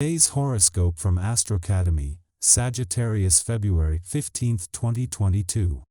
Today's horoscope from Astrocademy, Sagittarius February 15, 2022.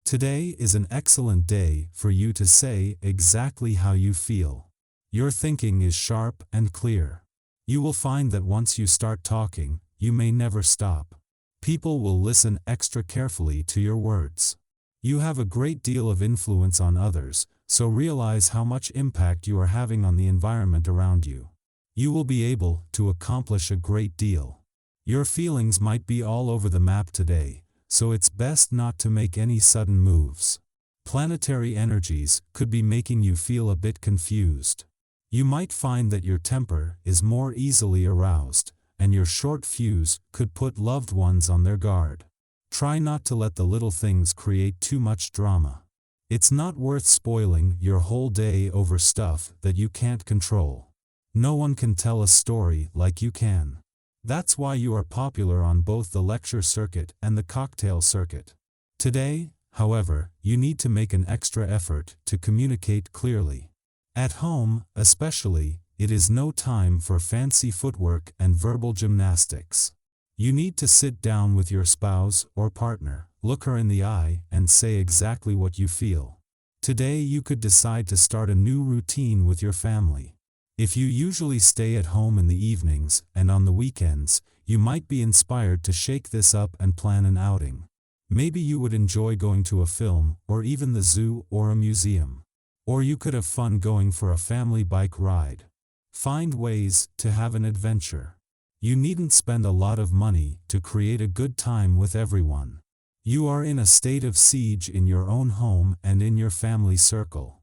Today is an excellent day for you to say exactly how you feel. Your thinking is sharp and clear. You will find that once you start talking, you may never stop. People will listen extra carefully to your words. You have a great deal of influence on others, so realize how much impact you are having on the environment around you. You will be able to accomplish a great deal. Your feelings might be all over the map today, so it's best not to make any sudden moves. Planetary energies could be making you feel a bit confused. You might find that your temper is more easily aroused, and your short fuse could put loved ones on their guard. Try not to let the little things create too much drama. It's not worth spoiling your whole day over stuff that you can't control. No one can tell a story like you can. That's why you are popular on both the lecture circuit and the cocktail circuit. Today, however, you need to make an extra effort to communicate clearly. At home, especially, it is no time for fancy footwork and verbal gymnastics. You need to sit down with your spouse or partner, look her in the eye, and say exactly what you feel. Today you could decide to start a new routine with your family. If you usually stay at home in the evenings and on the weekends, you might be inspired to shake this up and plan an outing. Maybe you would enjoy going to a film, or even the zoo or a museum. Or you could have fun going for a family bike ride. Find ways to have an adventure. You needn't spend a lot of money to create a good time with everyone. You are in a state of siege in your own home and in your family circle.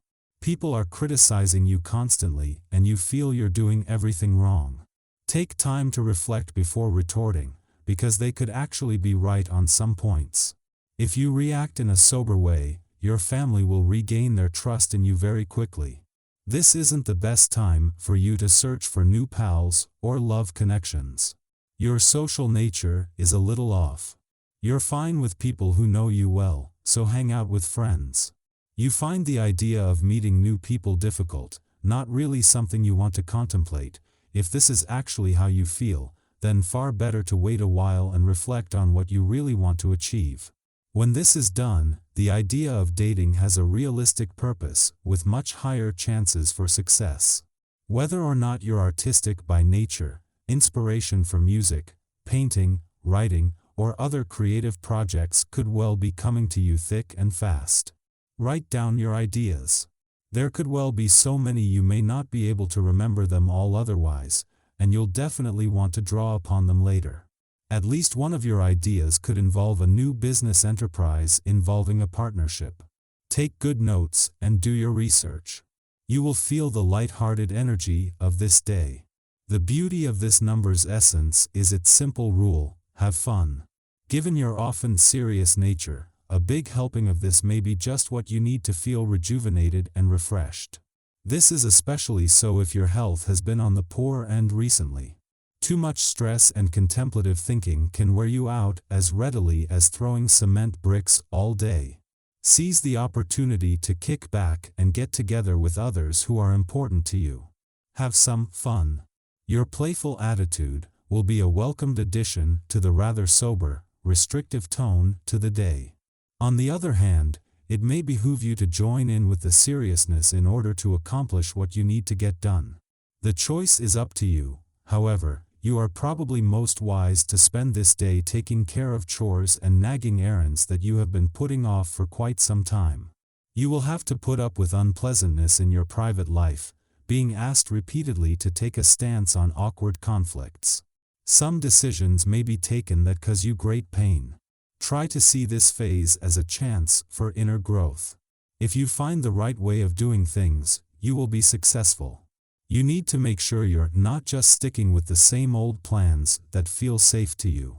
People are criticizing you constantly, and you feel you're doing everything wrong. Take time to reflect before retorting, because they could actually be right on some points. If you react in a sober way, your family will regain their trust in you very quickly. This isn't the best time for you to search for new pals or love connections. Your social nature is a little off. You're fine with people who know you well, so hang out with friends. You find the idea of meeting new people difficult, not really something you want to contemplate. If this is actually how you feel, then far better to wait a while and reflect on what you really want to achieve. When this is done, the idea of dating has a realistic purpose, with much higher chances for success. Whether or not you're artistic by nature, inspiration for music, painting, writing, or other creative projects could well be coming to you thick and fast. Write down your ideas. There could well be so many you may not be able to remember them all otherwise, and you'll definitely want to draw upon them later. At least one of your ideas could involve a new business enterprise involving a partnership. Take good notes and do your research. You will feel the light-hearted energy of this day. The beauty of this number's essence is its simple rule: have fun. Given your often serious nature, a big helping of this may be just what you need to feel rejuvenated and refreshed. This is especially so if your health has been on the poor end recently. Too much stress and contemplative thinking can wear you out as readily as throwing cement bricks all day. Seize the opportunity to kick back and get together with others who are important to you. Have some fun. Your playful attitude will be a welcomed addition to the rather sober, restrictive tone to the day. On the other hand, it may behoove you to join in with the seriousness in order to accomplish what you need to get done. The choice is up to you. However, you are probably most wise to spend this day taking care of chores and nagging errands that you have been putting off for quite some time. You will have to put up with unpleasantness in your private life, being asked repeatedly to take a stance on awkward conflicts. Some decisions may be taken that cause you great pain. Try to see this phase as a chance for inner growth. If you find the right way of doing things, you will be successful. You need to make sure you're not just sticking with the same old plans that feel safe to you.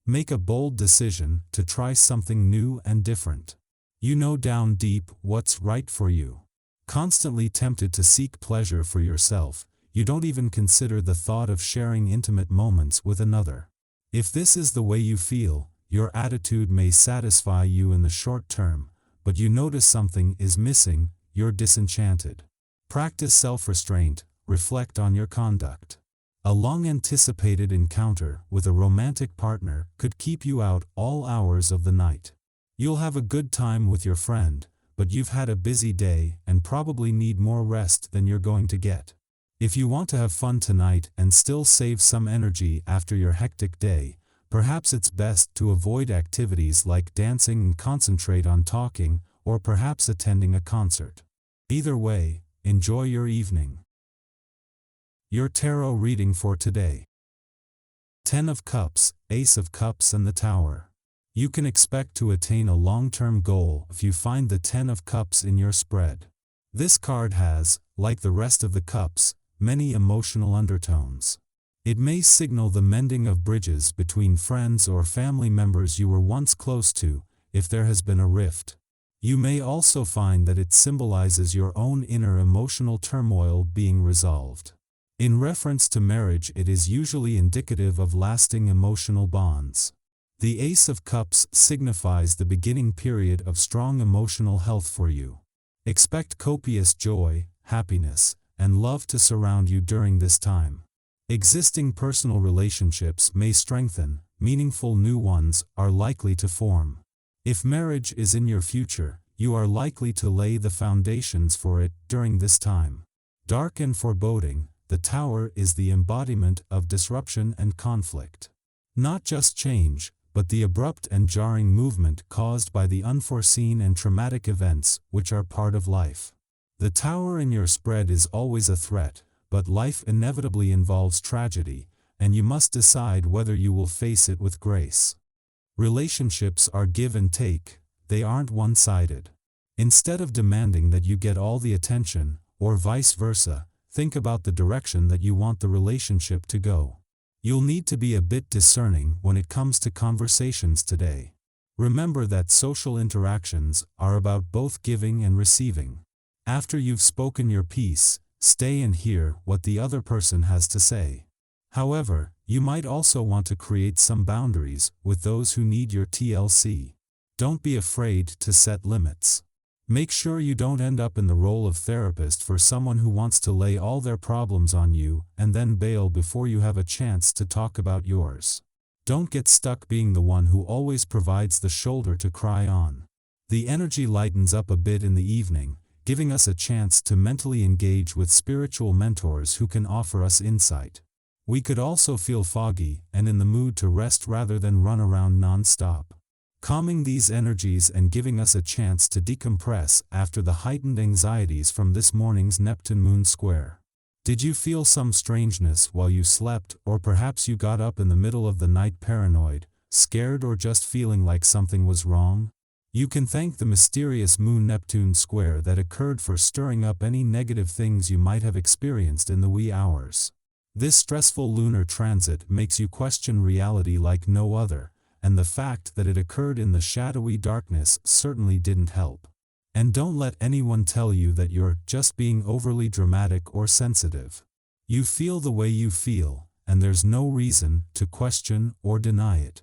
Make a bold decision to try something new and different. You know down deep what's right for you. Constantly tempted to seek pleasure for yourself, you don't even consider the thought of sharing intimate moments with another. If this is the way you feel, your attitude may satisfy you in the short term, but you notice something is missing, you're disenchanted. Practice self-restraint, reflect on your conduct. A long-anticipated encounter with a romantic partner could keep you out all hours of the night. You'll have a good time with your friend, but you've had a busy day and probably need more rest than you're going to get. If you want to have fun tonight and still save some energy after your hectic day, perhaps it's best to avoid activities like dancing and concentrate on talking, or perhaps attending a concert. Either way, enjoy your evening. Your tarot reading for today. 10 of Cups, Ace of Cups and the Tower. You can expect to attain a long-term goal if you find the 10 of Cups in your spread. This card has, like the rest of the cups, many emotional undertones. It may signal the mending of bridges between friends or family members you were once close to, if there has been a rift. You may also find that it symbolizes your own inner emotional turmoil being resolved. In reference to marriage, it is usually indicative of lasting emotional bonds. The Ace of Cups signifies the beginning period of strong emotional health for you. Expect copious joy, happiness, and love to surround you during this time. Existing personal relationships may strengthen, meaningful new ones are likely to form. If marriage is in your future, you are likely to lay the foundations for it during this time. Dark and foreboding, the Tower is the embodiment of disruption and conflict. Not just change, but the abrupt and jarring movement caused by the unforeseen and traumatic events which are part of life. The Tower in your spread is always a threat, but life inevitably involves tragedy, and you must decide whether you will face it with grace. Relationships are give and take, they aren't one-sided. Instead of demanding that you get all the attention, or vice versa, think about the direction that you want the relationship to go. You'll need to be a bit discerning when it comes to conversations today. Remember that social interactions are about both giving and receiving. After you've spoken your piece, stay and hear what the other person has to say. However, you might also want to create some boundaries with those who need your TLC. Don't be afraid to set limits. Make sure you don't end up in the role of therapist for someone who wants to lay all their problems on you and then bail before you have a chance to talk about yours. Don't get stuck being the one who always provides the shoulder to cry on. The energy lightens up a bit in the evening, giving us a chance to mentally engage with spiritual mentors who can offer us insight. We could also feel foggy and in the mood to rest rather than run around non-stop. Calming these energies and giving us a chance to decompress after the heightened anxieties from this morning's Neptune moon square. Did you feel some strangeness while you slept, or perhaps you got up in the middle of the night paranoid, scared, or just feeling like something was wrong? You can thank the mysterious Moon-Neptune square that occurred for stirring up any negative things you might have experienced in the wee hours. This stressful lunar transit makes you question reality like no other, and the fact that it occurred in the shadowy darkness certainly didn't help. And don't let anyone tell you that you're just being overly dramatic or sensitive. You feel the way you feel, and there's no reason to question or deny it.